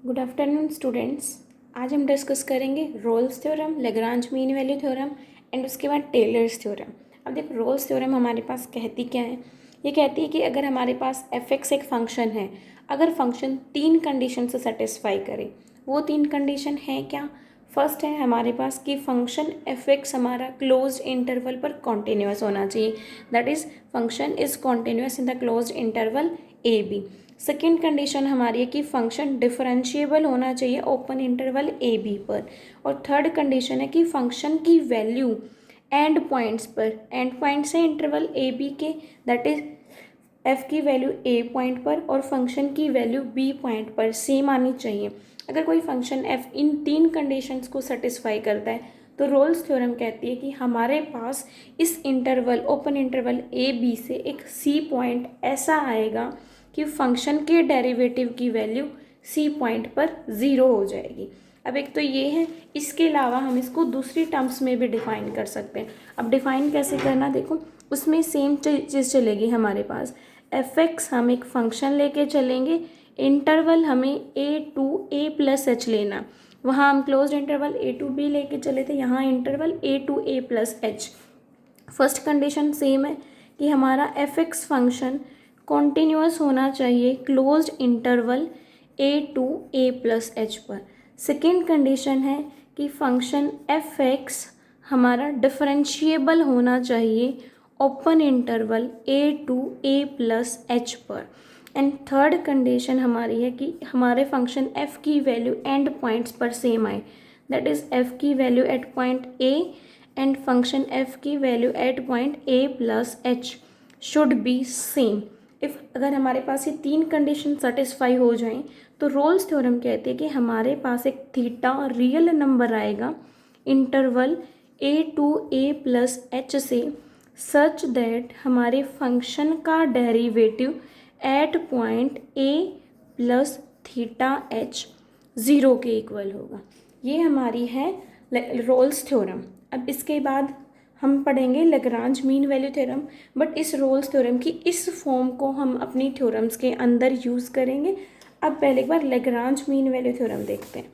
Good afternoon students. आज हम discuss करेंगे Rolle's theorem, Lagrange mean value theorem and उसके बाद टेलर्स थ्योरम। अब देखो रोल्स थ्योरम हमारे पास कहती क्या है। ये कहती है कि अगर हमारे पास एफ एक्स एक फंक्शन है, अगर फंक्शन 3 कंडीशन से सेटिस्फाई करे, वो 3 कंडीशन है क्या। फर्स्ट है हमारे पास कि फंक्शन एफ एक्स हमारा क्लोज्ड इंटरवल पर कॉन्टिन्यूस होना चाहिए, that is function is continuous in the closed interval A B. Second condition हमारी है कि फंक्शन डिफरेंशिएबल होना चाहिए ओपन इंटरवल ए बी पर। और थर्ड कंडीशन है कि फंक्शन की वैल्यू एंड पॉइंट्स पर, एंड पॉइंट्स है इंटरवल ए बी के, दैट इज एफ की वैल्यू ए पॉइंट पर और फंक्शन की वैल्यू बी पॉइंट पर सेम आनी चाहिए। अगर कोई फंक्शन एफ इन 3 कंडीशंस को सेटिस्फाई करता है तो रोल्स थ्योरम कहती है कि हमारे पास इस interval open interval A B से एक सी पॉइंट ऐसा आएगा कि फंक्शन के डेरिवेटिव की वैल्यू सी पॉइंट पर ज़ीरो हो जाएगी। अब एक तो ये है, इसके अलावा हम इसको दूसरी टर्म्स में भी डिफ़ाइन कर सकते हैं। अब डिफ़ाइन कैसे करना, देखो उसमें सेम चीज़ चलेगी हमारे पास। एफ एक्स हम एक फंक्शन लेके चलेंगे, इंटरवल हमें A to A plus H लेना। वहाँ हम close interval A to B लेके चले थे, यहाँ interval A to A plus H. First condition same है कि हमारा एफ एक्स फंक्शन कॉन्टिन्यूस होना चाहिए closed interval A to A plus H पर। सेकेंड कंडीशन है कि फंक्शन एफ एक्स हमारा डिफरेंशिएबल होना चाहिए open interval A to A plus H पर। एंड थर्ड कंडीशन हमारी है कि हमारे फंक्शन एफ की वैल्यू एंड पॉइंट्स पर सेम आए, दैट इज़ एफ की value at point A and function F की value at point A plus H should be same. If अगर हमारे पास ये 3 कंडीशन सेटिस्फाई हो जाएं तो रोल्स थ्योरम कहते हैं कि हमारे पास एक थीटा रियल नंबर आएगा interval A to A plus H से, सच दैट हमारे फंक्शन का derivative at point A plus theta H zero के इक्वल होगा। ये हमारी है रोल्स थ्योरम। अब इसके बाद हम पढ़ेंगे Lagrange mean value theorem, but इस रोल्स थ्योरम की इस फॉर्म को हम अपनी थ्योरम्स के अंदर यूज़ करेंगे। अब पहले एक बार लेग्रांज मीन वैल्यू थ्योरम देखते हैं।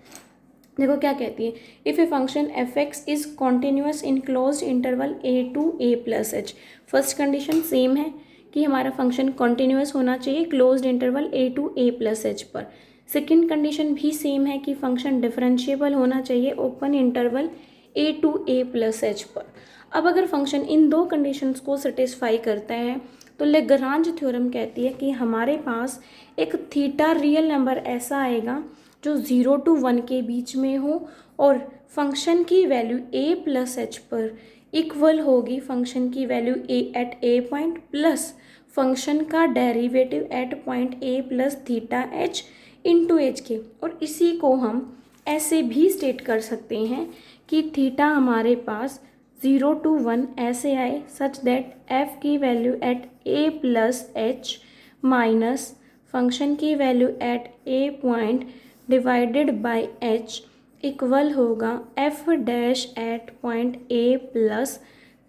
देखो क्या कहती है, if a function F x is continuous in close interval A to A plus H. First condition same है कि हमारा फंक्शन कॉन्टिन्यूस होना चाहिए closed interval A to A plus H पर। सेकेंड कंडीशन भी सेम है कि फंक्शन डिफरेंशिएबल होना चाहिए open interval A to A plus H पर। अब अगर फंक्शन इन 2 कंडीशंस को सेटिस्फाई करता है तो लेग्रांज थ्योरम कहती है कि हमारे पास एक थीटा रियल नंबर ऐसा आएगा जो 0 to 1 के बीच में हो और फंक्शन की वैल्यू ए प्लस एच पर इक्वल होगी फंक्शन की value A eight A point plus function का derivative at point A plus theta H into H के। और इसी को हम ऐसे भी स्टेट कर सकते हैं कि थीटा हमारे पास 0 to 1 ऐसे आए सच दैट एफ की value at A plus H minus function की value at A point divided by H equal होगा F dash at point A plus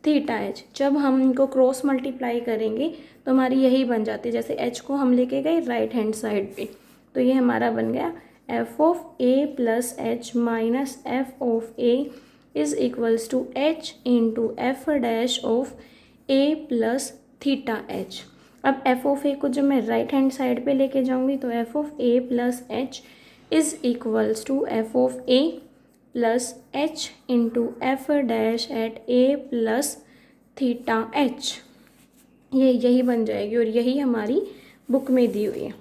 theta H. जब हम इनको क्रॉस मल्टीप्लाई करेंगे तो हमारी यही बन जाती है, जैसे एच को हम लेके गए राइट हैंड साइड पे, तो ये हमारा बन गया F of A plus H minus F of A is equals to H into F dash of A plus theta H. अब एफ ऑफ ए को जब मैं राइट हैंड साइड पे लेके जाऊंगी तो F of A plus H is equals to F of A plus H into F dash at A plus theta H. ये यही बन जाएगी और यही हमारी बुक में दी हुई है,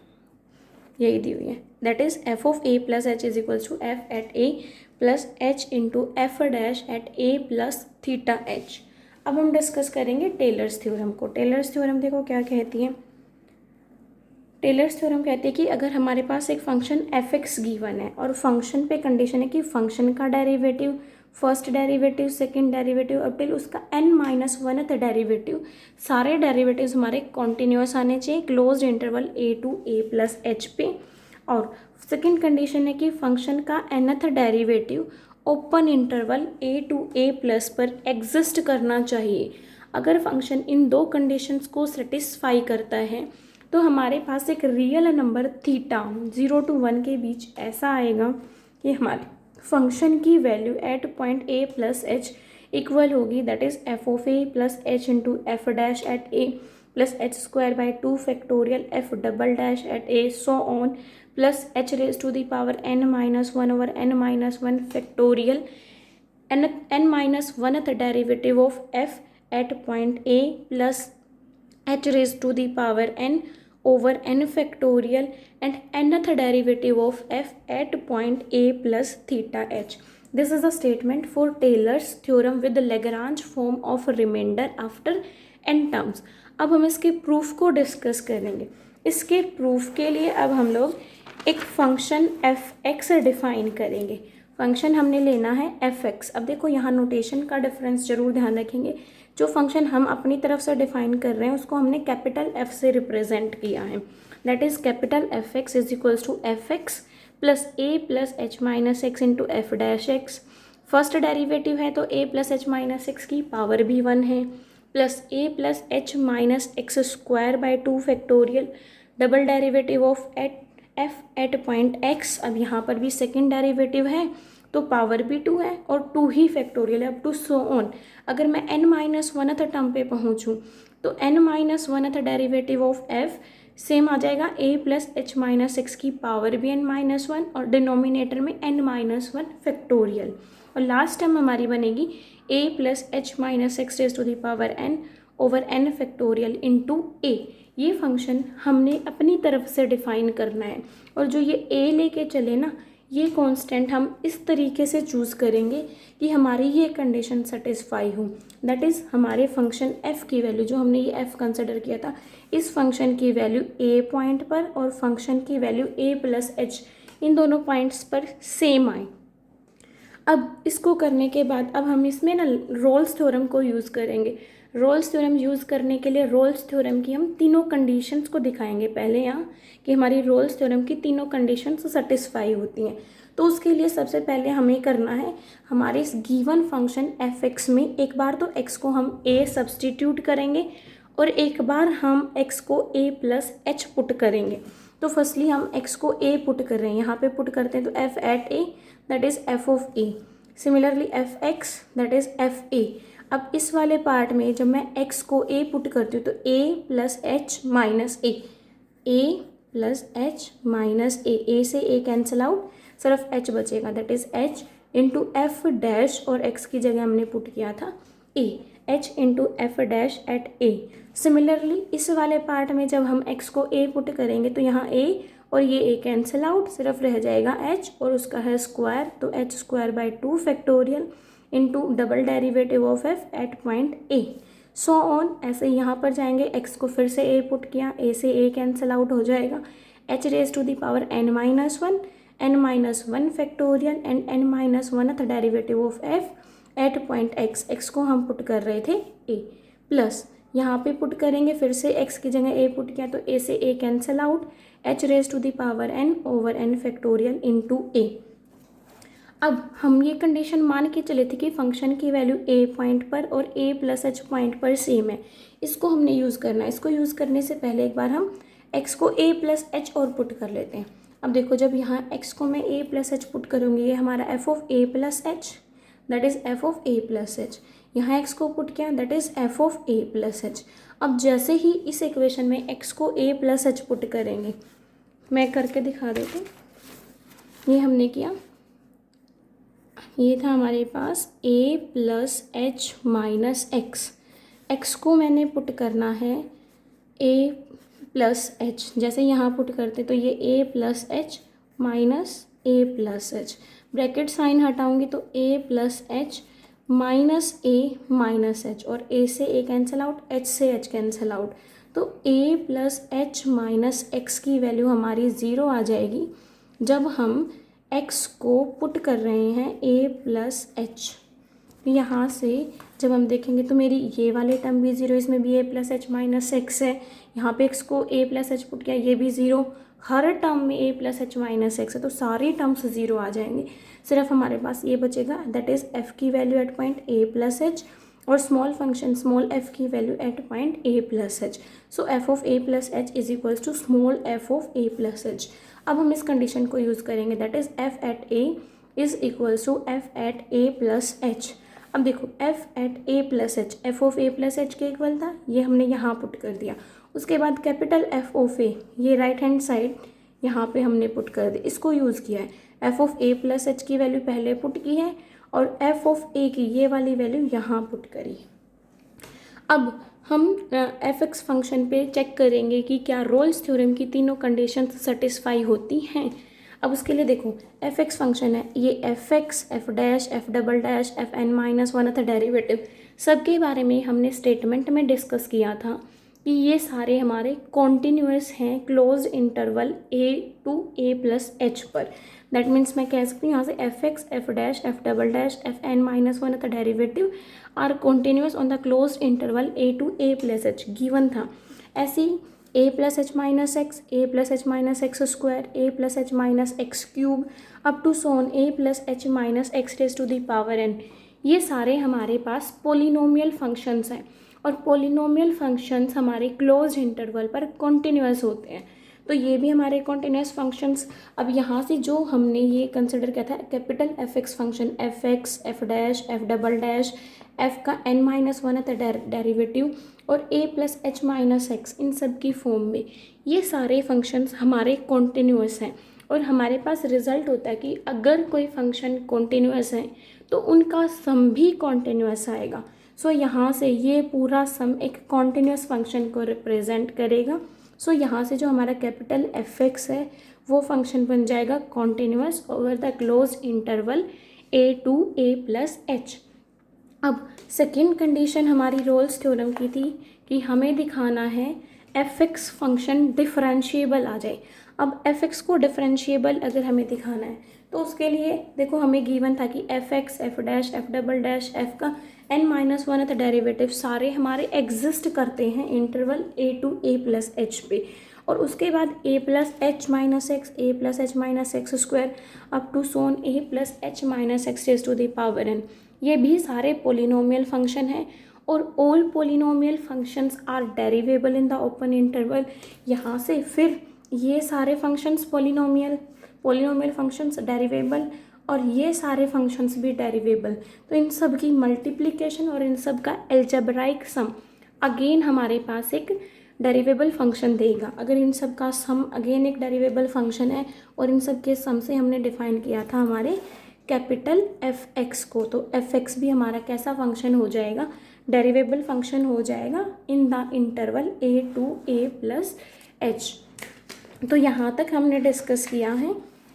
यही दी हुई है, that is F of A plus H is equals to F at A plus H into F dash at A plus theta H. अब हम डिस्कस करेंगे टेलर्स थ्योरम को। टेलर्स थ्योरम देखो क्या कहती है। टेलर्स थ्योरम कहती है कि अगर हमारे पास एक फंक्शन एफ एक्स गिवन है और फंक्शन पे कंडीशन है कि फंक्शन का derivative, first derivative, second derivative up till उसका n माइनस 1th डेरिवेटिव, सारे डेरिवेटिव्स हमारे कॉन्टिन्यूस आने चाहिए close interval A to A plus H पे। और सेकंड कंडीशन है कि फंक्शन का nth derivative open interval A to A plus पर एग्जिस्ट करना चाहिए। अगर फंक्शन इन 2 कंडीशंस को सेटिस्फाई करता है तो हमारे पास एक रियल नंबर थीटा 0 to 1 के बीच ऐसा आएगा कि हमारे फंक्शन की value at point A plus H equal होगी, that is F of A plus H into F dash at A plus H square by 2 factorial F double dash at A so on plus H raise to the power n minus one over n minus one factorial n minus oneth derivative of f at point a plus h raised to the power n over n factorial and nth derivative of f at point a plus theta h. This is the statement for Taylor's theorem with the Lagrange form of remainder after n terms. अब हम इसके proof को discuss करेंगे। इसके proof के लिए अब हम लोग एक फंक्शन एफ एक्स डिफाइन करेंगे। फंक्शन हमने लेना है एफ एक्स। अब देखो यहाँ नोटेशन का डिफरेंस जरूर ध्यान रखेंगे। जो फंक्शन हम अपनी तरफ से डिफाइन कर रहे हैं उसको हमने कैपिटल एफ से रिप्रेजेंट किया है, that is capital F x is equals to F X plus A plus H minus X into F dash X. First derivative है तो A plus H minus x की पावर भी 1 है, plus A plus H minus x square by 2 factorial double derivative of F at point X. अब यहाँ पर भी second derivative है तो पावर भी 2 है और 2 ही फैक्टोरियल है, अप टू सो ऑन। अगर मैं n माइनस वनथ टर्म पे पहुँचूँ तो n minus oneth derivative of f same आ जाएगा a plus H minus x की पावर भी n माइनस वन और डिनोमिनेटर में n माइनस वन फैक्टोरियल, और लास्ट टर्म हमारी बनेगी a plus H minus x raise to the power n over n factorial into a। ये function हमने अपनी तरफ से डिफाइन करना है और जो ये a लेके चले ना, ये कांस्टेंट हम इस तरीके से चूज़ करेंगे कि हमारी ये कंडीशन सेटिस्फाई हो, दैट इज़ हमारे फंक्शन f की वैल्यू, जो हमने ये f कंसिडर किया था, इस फंक्शन की वैल्यू a पॉइंट पर और फंक्शन की value a plus H in दोनों पॉइंट्स पर सेम आए। अब इसको करने के बाद अब हम इसमें ना रोल्स थ्योरम को यूज़ करेंगे। रोल्स थ्योरम यूज़ करने के लिए रोल्स थ्योरम की हम तीनों कंडीशंस को दिखाएंगे पहले यहाँ कि हमारी रोल्स थ्योरम की तीनों कंडीशंस सेटिस्फाई होती हैं। तो उसके लिए सबसे पहले हमें करना है, हमारे इस गिवन फंक्शन एफ एक्स में एक बार तो एक्स को हम ए सब्सटीट्यूट करेंगे और एक बार हम एक्स को ए प्लस एच पुट करेंगे। तो फर्स्टली हम एक्स को ए पुट कर रहे हैं, यहाँ पे पुट करते हैं तो F at A that is F of A, similarly F X that is F A. अब इस वाले पार्ट में जब मैं x को a पुट करती हूँ तो a plus H minus a plus H minus a से a कैंसिल आउट, सिर्फ h बचेगा, that is h into F dash और x की जगह हमने पुट किया था a, h into F dash at a। Similarly इस वाले पार्ट में जब हम x को a पुट करेंगे तो यहाँ a और ये a कैंसिल आउट, सिर्फ रह जाएगा h और उसका है स्क्वायर, तो h square by 2 factorial into double derivative of F at point A so on. ऐसे यहाँ पर जाएंगे, x को फिर से a पुट किया, a से a कैंसिल आउट हो जाएगा, h raise to the power n minus one factorial and n minus oneth derivative of f at point x को हम पुट कर रहे थे a प्लस यहाँ पे पुट करेंगे फिर से x की जगह a पुट किया तो a से a cancel out, h raise to the power n over n factorial into a। अब हम ये कंडीशन मान के चले थे कि फंक्शन की वैल्यू a पॉइंट पर और a प्लस एच पॉइंट पर सेम है, इसको हमने यूज़ करना है। इसको यूज़ करने से पहले एक बार हम x को a प्लस एच और पुट कर लेते हैं। अब देखो जब यहाँ x को मैं a प्लस एच पुट करूँगी, ये हमारा f of a plus H that is f of a plus H, यहाँ x को पुट किया that is f of a plus H. अब जैसे ही इस इक्वेशन में x को a प्लस एच पुट करेंगे, मैं करके दिखा देती हूँ, ये हमने किया, ये था हमारे पास a plus H minus x को मैंने पुट करना है a प्लस एच, जैसे यहाँ पुट करते तो ये a plus H minus a plus h, bracket sign हटाऊंगी तो a plus H minus a minus h और a से a कैंसिल आउट, h से h कैंसिल आउट, तो a plus H minus x की वैल्यू हमारी 0 आ जाएगी जब हम x को पुट कर रहे हैं a प्लस एच। यहाँ से जब हम देखेंगे तो मेरी ये वाले टर्म भी 0, इसमें भी a plus H minus x है, यहाँ पे x को a प्लस एच पुट किया, ये भी 0, हर टर्म में a plus H minus x है तो सारी टर्म्स 0 आ जाएंगे, सिर्फ हमारे पास ये बचेगा दैट इज़ f की value at point a plus H और स्मॉल फंक्शन स्मॉल f की value at point a plus H. So f of a plus H is equals to small f of a plus H. अब हम इस condition को use करेंगे, that is f at a is equals to f at a plus H. अब देखो f at a plus H f of a plus H के equal था, ये हमने यहाँ पुट कर दिया। उसके बाद कैपिटल f ऑफ a, ये राइट हैंड साइड यहाँ पे हमने पुट कर दी, इसको यूज़ किया है। f of a plus H की वैल्यू पहले पुट की है और f ऑफ a की ये वाली वैल्यू यहाँ पुट करी। अब हम एफ एक्स फंक्शन पे चेक करेंगे कि क्या रोल्स थ्योरम की तीनों कंडीशन सेटिस्फाई होती हैं। अब उसके लिए देखो एफ एक्स फंक्शन है, ये F x F dash F double dash F N minus one था डेरिवेटिव, सबके बारे में हमने स्टेटमेंट में डिस्कस किया था कि ये सारे हमारे कॉन्टिन्यूअस हैं close interval a to a plus H पर। दैट मीन्स मैं कह सकती हूँ यहाँ से f x F dash F double dash F N minus one था derivative are continuous on the close interval a to a plus h given था। ऐसी a plus H minus x, a plus H minus x square, a plus H minus x cube up to so on a plus H minus x raise to the power n, ये सारे हमारे पास polynomial functions हैं और polynomial functions हमारे close interval पर continuous होते हैं। तो ये भी हमारे कॉन्टिन्यूअस फंक्शंस। अब यहाँ से जो हमने ये कंसिडर किया था capital F x function, F x F dash F double dash f का n माइनस वन है डेरिवेटिव और a plus H minus x, इन सब की फॉर्म में ये सारे फंक्शंस हमारे कॉन्टिन्यूअस हैं। और हमारे पास रिजल्ट होता है कि अगर कोई फंक्शन कॉन्टिन्यूअस है तो उनका सम भी कॉन्टिन्यूअस आएगा। सो यहाँ से ये पूरा सम एक कॉन्टिन्यूअस फंक्शन को रिप्रेजेंट करेगा। सो यहाँ से जो हमारा कैपिटल एफ एक्स है वो फंक्शन बन जाएगा continuous over the close interval a to a plus H. अब सेकेंड कंडीशन हमारी रोल्स थ्योरम की थी कि हमें दिखाना है एफ एक्स फंक्शन डिफरेंशिएबल आ जाए। अब एफ एक्स को डिफरेंशिएबल अगर हमें दिखाना है तो उसके लिए देखो हमें गिवन था कि f x F dash F double dash f का n माइनस वन है डेरिवेटिव सारे हमारे एग्जिस्ट करते हैं interval a to a plus H पे, और उसके बाद a plus H minus x, a plus H minus x square up to so on a plus H minus x raise to the power n, ये भी सारे polynomial function हैं और all polynomial functions are derivable in the open interval. यहाँ से फिर ये सारे फंक्शंस पोलिनोमियल फंक्शंस डेरिवेबल और ये सारे फंक्शंस भी डेरिवेबल, तो इन सब की मल्टीप्लिकेशन और इन सब का एल्जेब्राइक सम अगेन हमारे पास एक डेरिवेबल फंक्शन देगा। अगर इन सब का सम अगेन एक डेरिवेबल फंक्शन है और इन सब के सम से हमने डिफाइन किया था हमारे कैपिटल एफ एक्स को, तो एफ एक्स भी हमारा कैसा फंक्शन हो जाएगा, डेरिवेबल फंक्शन हो जाएगा in the interval a to a plus H. तो यहाँ तक हमने डिस्कस किया है,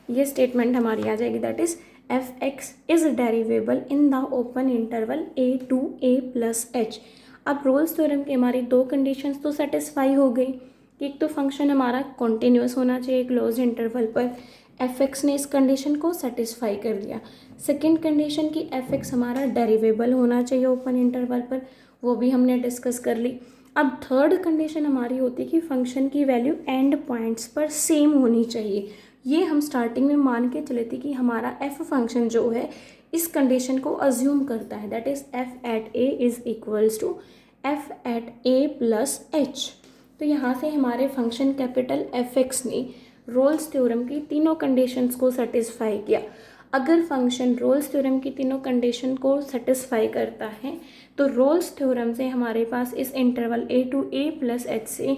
ये स्टेटमेंट हमारी आ जाएगी that is f x is derivable in the open interval a to a plus H. अब रोल्स थ्योरम की हमारी दो कंडीशंस तो सेटिस्फाई हो गई कि एक तो फंक्शन हमारा कॉन्टिन्यूअस होना चाहिए क्लोज इंटरवल पर, एफ एक्स ने इस कंडीशन को सेटिस्फाई कर दिया। सेकेंड कंडीशन की एफ एक्स हमारा डेरिवेबल होना चाहिए ओपन इंटरवल पर, वो भी हमने डिस्कस कर ली। अब थर्ड कंडीशन हमारी होती है कि फंक्शन की वैल्यू एंड पॉइंट्स पर सेम होनी चाहिए। ये हम स्टार्टिंग में मान के चले थे कि हमारा एफ फंक्शन जो है इस कंडीशन को अज्यूम करता है, that is F at A is equals to F at A plus H. तो यहाँ से हमारे फंक्शन कैपिटल एफ एक्स ने रोल्स थ्योरम की तीनों कंडीशंस को सेटिस्फाई किया। अगर फंक्शन रोल्स थ्योरम की तीनों कंडीशन को सेटिस्फाई करता है तो रोल्स थ्योरम से हमारे पास इस interval a to a plus H से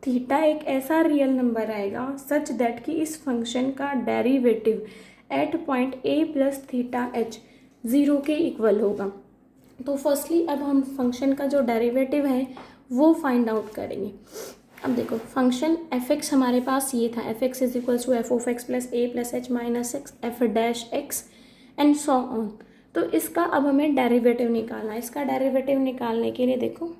थीटा एक ऐसा रियल नंबर आएगा सच दैट कि इस फंक्शन का derivative at point a plus theta h 0 के इक्वल होगा। तो फर्स्टली अब हम फंक्शन का जो डेरिवेटिव है वो फाइंड आउट करेंगे। अब देखो फंक्शन एफ एक्स हमारे पास ये था, F x is equals to F of x plus A plus H minus X F dash X and so on. तो इसका अब हमें डेरिवेटिव निकालना है। इसका डेरिवेटिव निकालने के लिए देखो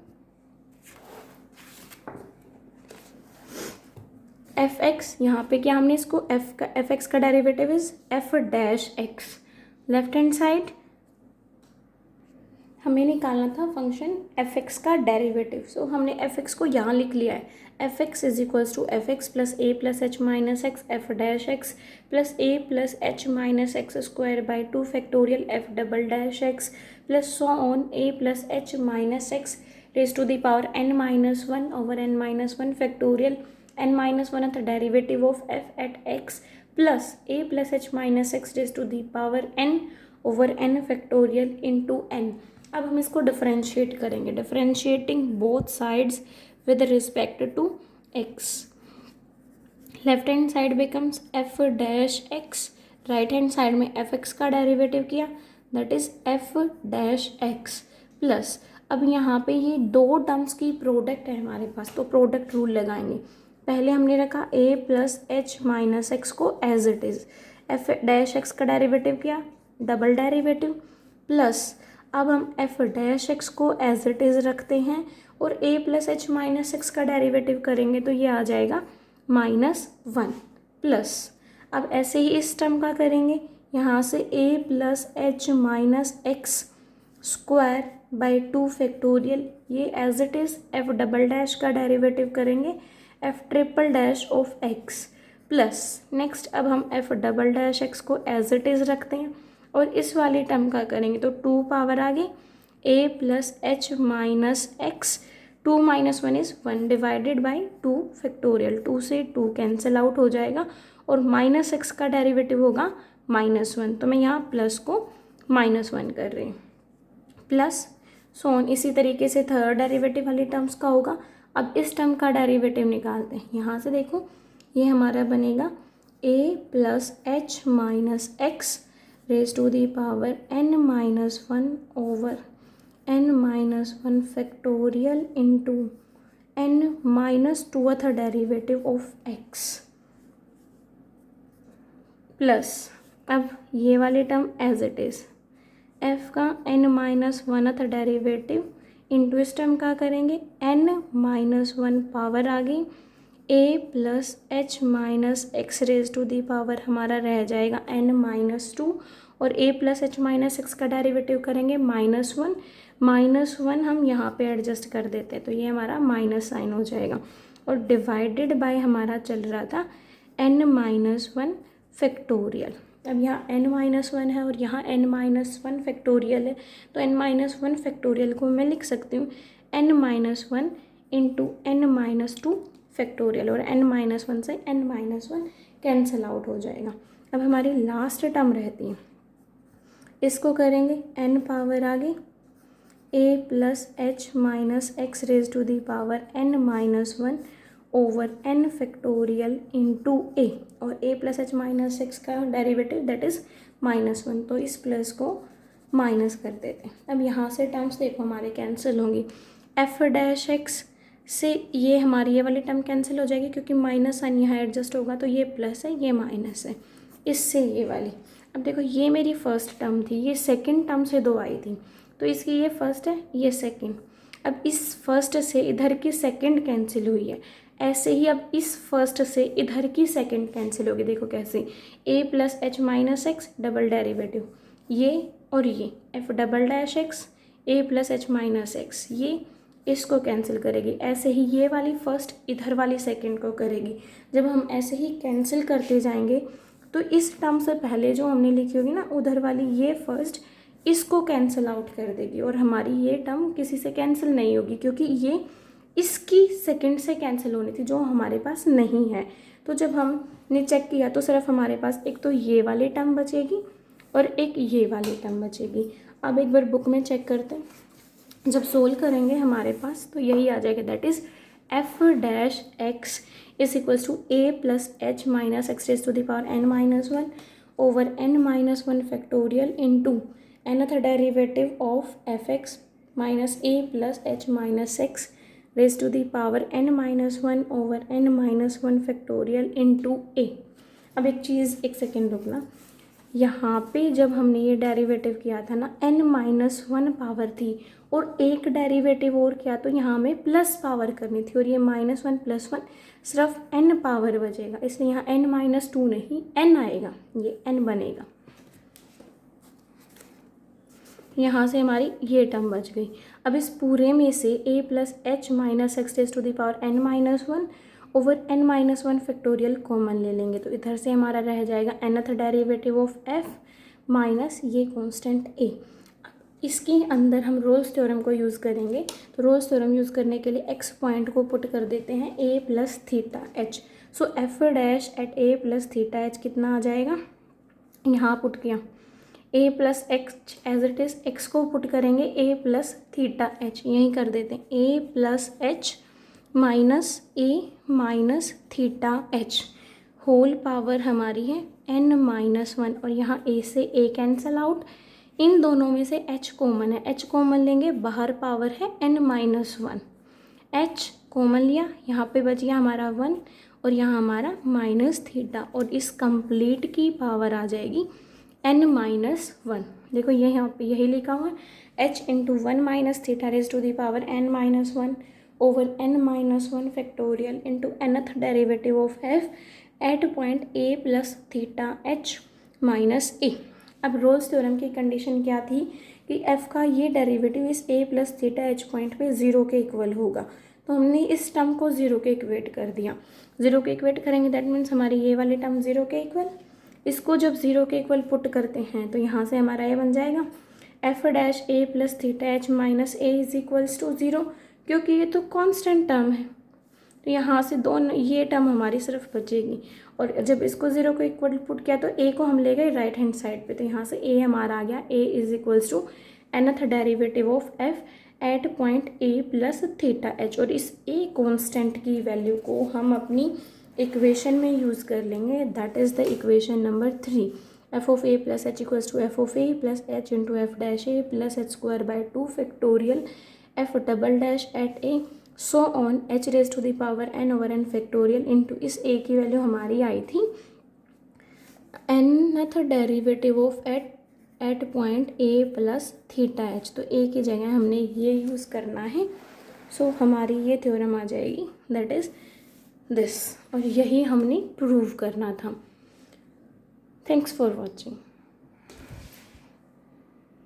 एफ एक्स, यहाँ पे क्या हमने इसको एफ एक्स का derivative is F dash X, left hand side हमें निकालना था फंक्शन एफ एक्स का डेरिवेटिव। सो हमने एफ एक्स को यहाँ लिख लिया है, F x is equals to F X plus A plus H minus X F dash X plus A plus H minus x square by 2 factorial F double dash X plus so on A plus H minus x raise to the power n minus 1 over n minus 1 factorial n minus 1 the derivative of f at x plus a plus h minus x raise to the power n over n factorial into n। अब हम इसको differentiate करेंगे, differentiating both sides with respect to x। Left hand side becomes F dash X, right hand side में F X का derivative किया that is F dash X plus, अब यहाँ पे ये दो टर्म्स की प्रोडक्ट है हमारे पास, तो प्रोडक्ट रूल लगाएंगे। पहले हमने रखा a plus H minus x को as it is, F dash x का डेरिवेटिव किया डबल डेरिवेटिव प्लस, अब हम एफ डैश एक्स को एज इट इज़ रखते हैं और a plus H minus x का डेरिवेटिव करेंगे तो ये आ जाएगा -1 प्लस, अब ऐसे ही इस टर्म का करेंगे, यहाँ से a plus H minus x square by 2 factorial, ये as it is f double dash का डेरिवेटिव करेंगे f triple dash of x plus, next अब हम एफ डबल डैश एक्स को एज इट इज़ रखते हैं और इस वाली टर्म का करेंगे तो 2 पावर आ गई a plus H minus x, 2 minus 1 is 1 divided by 2 factorial, 2 से 2 कैंसिल आउट हो जाएगा और माइनस एक्स का डेरिवेटिव होगा -1, तो मैं यहाँ प्लस को -1 कर रही हूँ प्लस सोन। इसी तरीके से थर्ड डेरिवेटिव वाली टर्म्स का होगा। अब इस टर्म का डेरिवेटिव निकालते हैं, यहाँ से देखो ये हमारा बनेगा a plus H minus x raise to the power n minus 1 over n minus 1 factorial into n minus 2th derivative of x plus, अब ये वाली term as it is f का n minus 1th derivative into इस term का करेंगे n minus 1 power आ गई a plus H minus x raise to the power हमारा रह जाएगा n माइनस 2 और a plus H minus x का डेरिवेटिव करेंगे -1 हम यहाँ पे एडजस्ट कर देते हैं तो ये हमारा माइनस साइन हो जाएगा और डिवाइडेड बाय हमारा चल रहा था n माइनस 1 फैक्टोरियल। अब यहाँ n माइनस 1 है और यहाँ n माइनस 1 फैक्टोरियल है, तो n माइनस 1 फैक्टोरियल को मैं लिख सकती हूँ n minus 1 into n minus 2 factorial और n माइनस 1 से n माइनस 1 कैंसिल आउट हो जाएगा। अब हमारी लास्ट टर्म रहती है, इसको करेंगे n पावर आ गई a plus H minus x raise to the power n minus 1 over n factorial into a, और a plus H minus x का डेरिवेटिव दैट इज़ -1, तो इस प्लस को माइनस कर देते हैं। अब यहाँ से टर्म्स देखो हमारे कैंसिल होंगी, एफ डैश एक्स से ये हमारी ये वाली टर्म कैंसिल हो जाएगी क्योंकि माइनस साइन यहाँ एडजस्ट होगा तो ये प्लस है ये माइनस है, इससे ये वाली। अब देखो ये मेरी फर्स्ट टर्म थी, ये सेकंड टर्म से 2 आई थी तो इसकी ये फर्स्ट है ये सेकंड, अब इस फर्स्ट से इधर की सेकंड कैंसिल हुई है, ऐसे ही अब इस फर्स्ट से इधर की सेकंड कैंसिल होगी। देखो कैसे, a plus H minus x double derivative ये और ये F double dash x a plus H minus x, ये इसको कैंसिल करेगी, ऐसे ही ये वाली फर्स्ट इधर वाली सेकंड को करेगी। जब हम ऐसे ही कैंसिल करते जाएंगे तो इस टर्म से पहले जो हमने लिखी होगी ना उधर वाली ये फर्स्ट इसको कैंसिल आउट कर देगी और हमारी ये टर्म किसी से कैंसिल नहीं होगी क्योंकि ये इसकी सेकंड से कैंसिल होनी थी जो हमारे पास नहीं है। तो जब हमने चेक किया तो सिर्फ हमारे पास एक तो ये वाली टर्म बचेगी और एक ये वाली टर्म बचेगी। अब एक बार बुक में चेक करते हैं, जब सोल्व करेंगे हमारे पास तो यही आ जाएगा that is F dash X is equals to a plus H minus x raise to the power n minus 1 over n minus 1 factorial into nth derivative of F X minus a plus H minus x raise to the power n minus 1 over n minus 1 factorial into a। अब एक चीज़ एक second रुकना, यहाँ पे जब हमने ये derivative किया था ना n माइनस 1 पावर थी और एक डेरिवेटिव और किया तो यहाँ हमें प्लस पावर करनी थी और ये -1 + 1 सिर्फ n पावर बचेगा, इसलिए यहाँ n माइनस 2 नहीं n आएगा, ये n बनेगा। यहाँ से हमारी ये टर्म बच गई। अब इस पूरे में से a plus H minus x raise to the power n minus one over n minus one factorial common ले लेंगे, तो इधर से हमारा रह जाएगा nth derivative of f minus ये कांस्टेंट a। इसके अंदर हम रोल्स थ्योरम को यूज़ करेंगे, तो रोल्स थ्योरम यूज़ करने के लिए x पॉइंट को पुट कर देते हैं a plus theta H. So F dash at a plus theta H कितना आ जाएगा, यहाँ पुट किया a plus X as it is, X को पुट करेंगे a प्लस थीटा एच, यहीं कर देते हैं a plus H minus a minus theta H whole power हमारी है n माइनस वन, और यहाँ a से a कैंसल आउट, इन दोनों में से h कॉमन है, h कॉमन लेंगे, बाहर पावर है n minus one, h common लिया, यहाँ पे बच गया हमारा वन और यहाँ हमारा माइनस थीटा, और इस कंप्लीट की पावर आ जाएगी n माइनस वन। देखो ये यहाँ पे यही लिखा हुआ है h into one minus theta raise to the power n minus one over n minus one factorial into nth derivative of f at point a plus theta h minus a। अब Rolle's theorem की condition क्या थी कि f का ये derivative इस a plus theta h point पे zero के इक्वल होगा, तो हमने इस टर्म को ज़ीरो के इक्वेट कर दिया। ज़ीरो के इक्वेट करेंगे दैट मीन्स हमारी ये वाली टर्म ज़ीरो के इक्वल, इसको जब ज़ीरो के इक्वल पुट करते हैं तो यहाँ से हमारा ये बन जाएगा f dash a plus theta h minus a is equals to zero, क्योंकि ये तो कांस्टेंट टर्म है, तो यहाँ से दोनों ये टर्म हमारी सिर्फ बचेगी। और जब इसको ज़ीरो को इक्वल पुट किया तो a को हम ले गए राइट हैंड साइड पे, तो यहाँ से a हमारा आ गया a is equals to nth derivative of f at point a plus theta h, और इस a कॉन्स्टेंट की वैल्यू को हम अपनी इक्वेशन में यूज़ कर लेंगे, that is the equation number 3। F of A plus h equals to F of A plus H into F dash a plus H square by two factorial F double dash at A so on h raise to the power n over n factorial into इस a की value हमारी आई थी nth derivative of at point A plus theta h, तो a की जगह हमने ये यूज़ करना है। सो हमारी ये थ्योरम आ जाएगी दैट इज़ दिस, और यही हमने प्रूव करना था। Thanks for watching.